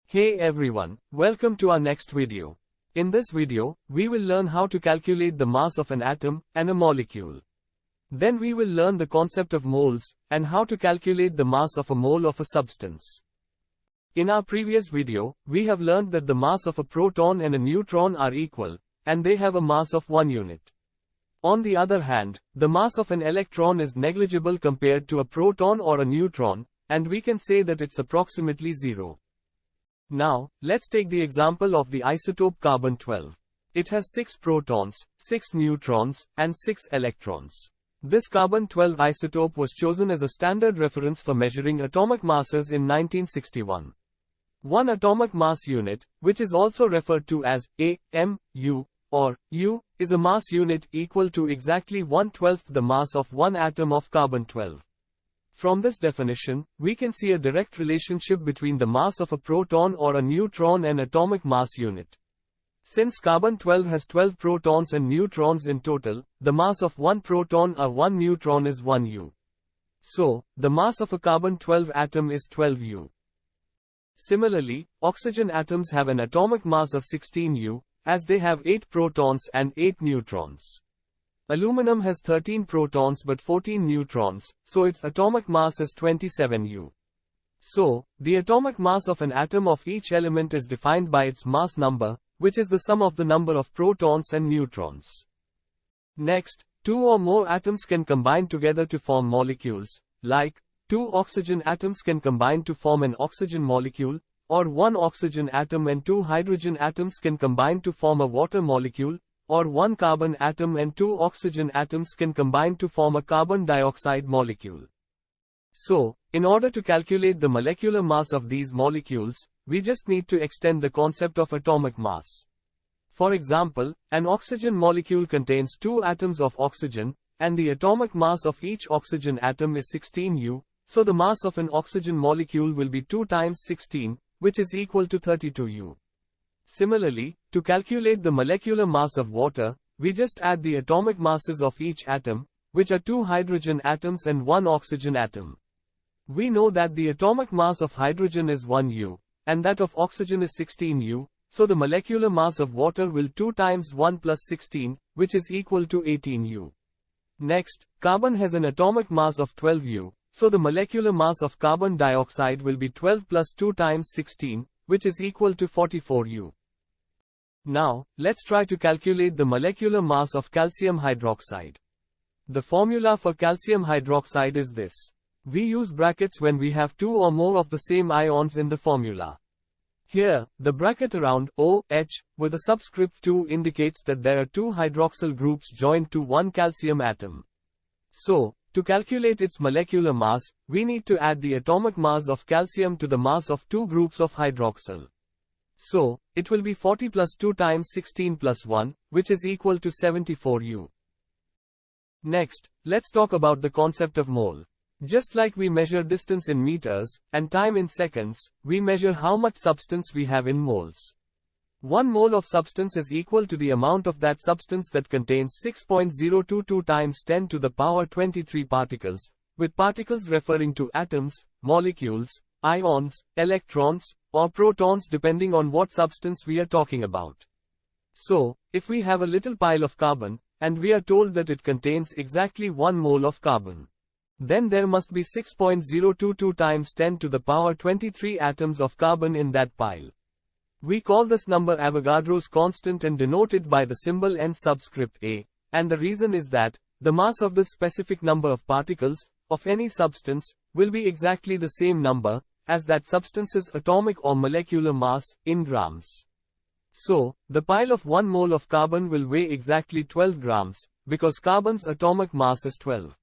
Hey everyone, welcome to our next video. In this video, we will learn how to calculate the mass of an atom and a molecule. Then we will learn the concept of moles and how to calculate the mass of a mole of a substance. In our previous video, we have learned that the mass of a proton and a neutron are equal, and they have a mass of 1 unit. On the other hand, the mass of an electron is negligible compared to a proton or a neutron, and we can say that it's approximately 0. Now, let's take the example of the isotope carbon-12. It has 6 protons, 6 neutrons, and 6 electrons. This carbon-12 isotope was chosen as a standard reference for measuring atomic masses in 1961. One atomic mass unit, which is also referred to as AMU, or U, is a mass unit equal to exactly 1/12 the mass of one atom of carbon-12. From this definition, we can see a direct relationship between the mass of a proton or a neutron and atomic mass unit. Since carbon-12 has 12 protons and neutrons in total, the mass of one proton or one neutron is 1 U. So, the mass of a carbon-12 atom is 12 U. Similarly, oxygen atoms have an atomic mass of 16 U, as they have 8 protons and 8 neutrons. Aluminum has 13 protons but 14 neutrons, so its atomic mass is 27 U. So, the atomic mass of an atom of each element is defined by its mass number, which is the sum of the number of protons and neutrons. Next, 2 or more atoms can combine together to form molecules, like 2 oxygen atoms can combine to form an oxygen molecule, or 1 oxygen atom and 2 hydrogen atoms can combine to form a water molecule, or 1 carbon atom and 2 oxygen atoms can combine to form a carbon dioxide molecule. So, in order to calculate the molecular mass of these molecules, we just need to extend the concept of atomic mass. For example, an oxygen molecule contains 2 atoms of oxygen, and the atomic mass of each oxygen atom is 16 U, so the mass of an oxygen molecule will be 2 times 16, which is equal to 32 U. Similarly, to calculate the molecular mass of water, we just add the atomic masses of each atom, which are 2 hydrogen atoms and 1 oxygen atom. We know that the atomic mass of hydrogen is 1 U, and that of oxygen is 16 U, so the molecular mass of water will 2 times 1 plus 16, which is equal to 18 U. Next, carbon has an atomic mass of 12 U, so the molecular mass of carbon dioxide will be 12 plus 2 times 16, which is equal to 44 U. Now, let's try to calculate the molecular mass of calcium hydroxide. The formula for calcium hydroxide is this. We use brackets when we have 2 or more of the same ions in the formula. Here, the bracket around OH with a subscript 2 indicates that there are 2 hydroxyl groups joined to one calcium atom. So, to calculate its molecular mass, we need to add the atomic mass of calcium to the mass of 2 groups of hydroxyl. So, it will be 40 plus 2 times 16 plus 1, which is equal to 74 U. Next, let's talk about the concept of mole. Just like we measure distance in meters, and time in seconds, we measure how much substance we have in moles. 1 mole of substance is equal to the amount of that substance that contains 6.022 times 10 to the power 23 particles, with particles referring to atoms, molecules, ions, electrons, or protons depending on what substance we are talking about. So, if we have a little pile of carbon, and we are told that it contains exactly 1 mole of carbon, then there must be 6.022 times 10 to the power 23 atoms of carbon in that pile. We call this number Avogadro's constant and denote it by the symbol N subscript A, and the reason is that the mass of this specific number of particles, of any substance, will be exactly the same number as that substance's atomic or molecular mass, in grams. So, the pile of 1 mole of carbon will weigh exactly 12 grams, because carbon's atomic mass is 12.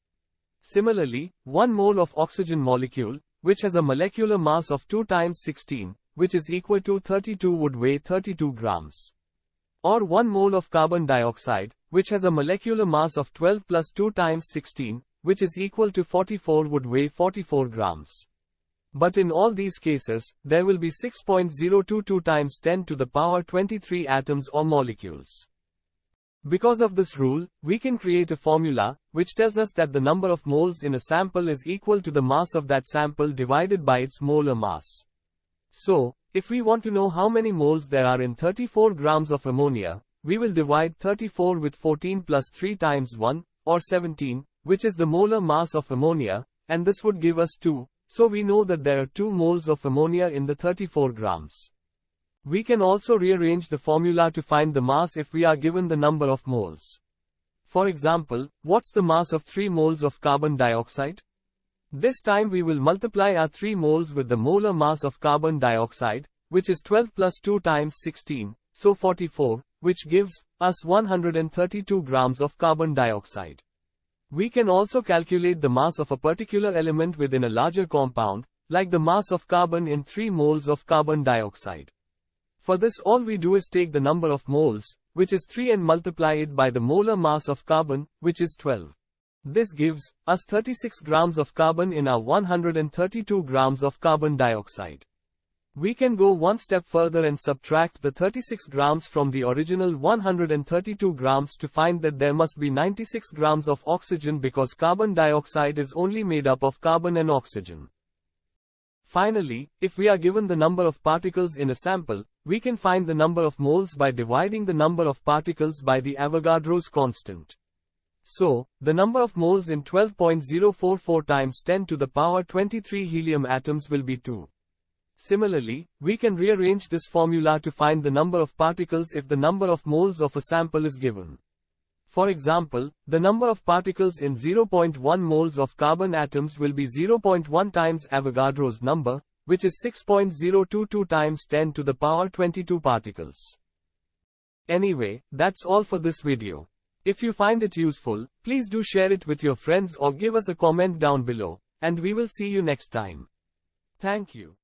Similarly, 1 mole of oxygen molecule, which has a molecular mass of 2 times 16, which is equal to 32 would weigh 32 grams. Or 1 mole of carbon dioxide, which has a molecular mass of 12 plus 2 times 16, which is equal to 44 would weigh 44 grams. But in all these cases, there will be 6.022 times 10 to the power 23 atoms or molecules. Because of this rule, we can create a formula, which tells us that the number of moles in a sample is equal to the mass of that sample divided by its molar mass. So, if we want to know how many moles there are in 34 grams of ammonia, we will divide 34 with 14 plus 3 times 1, or 17, which is the molar mass of ammonia, and this would give us 2, so we know that there are 2 moles of ammonia in the 34 grams. We can also rearrange the formula to find the mass if we are given the number of moles. For example, what's the mass of 3 moles of carbon dioxide? This time we will multiply our 3 moles with the molar mass of carbon dioxide, which is 12 plus 2 times 16, so 44, which gives us 132 grams of carbon dioxide. We can also calculate the mass of a particular element within a larger compound, like the mass of carbon in 3 moles of carbon dioxide. For this, all we do is take the number of moles, which is 3, and multiply it by the molar mass of carbon, which is 12. This gives us 36 grams of carbon in our 132 grams of carbon dioxide. We can go one step further and subtract the 36 grams from the original 132 grams to find that there must be 96 grams of oxygen, because carbon dioxide is only made up of carbon and oxygen. Finally, if we are given the number of particles in a sample, we can find the number of moles by dividing the number of particles by the Avogadro's constant. So, the number of moles in 12.044 times 10 to the power 23 helium atoms will be 2. Similarly, we can rearrange this formula to find the number of particles if the number of moles of a sample is given. For example, the number of particles in 0.1 moles of carbon atoms will be 0.1 times Avogadro's number, which is 6.022 times 10 to the power 22 particles. Anyway, that's all for this video. If you find it useful, please do share it with your friends or give us a comment down below, and we will see you next time. Thank you.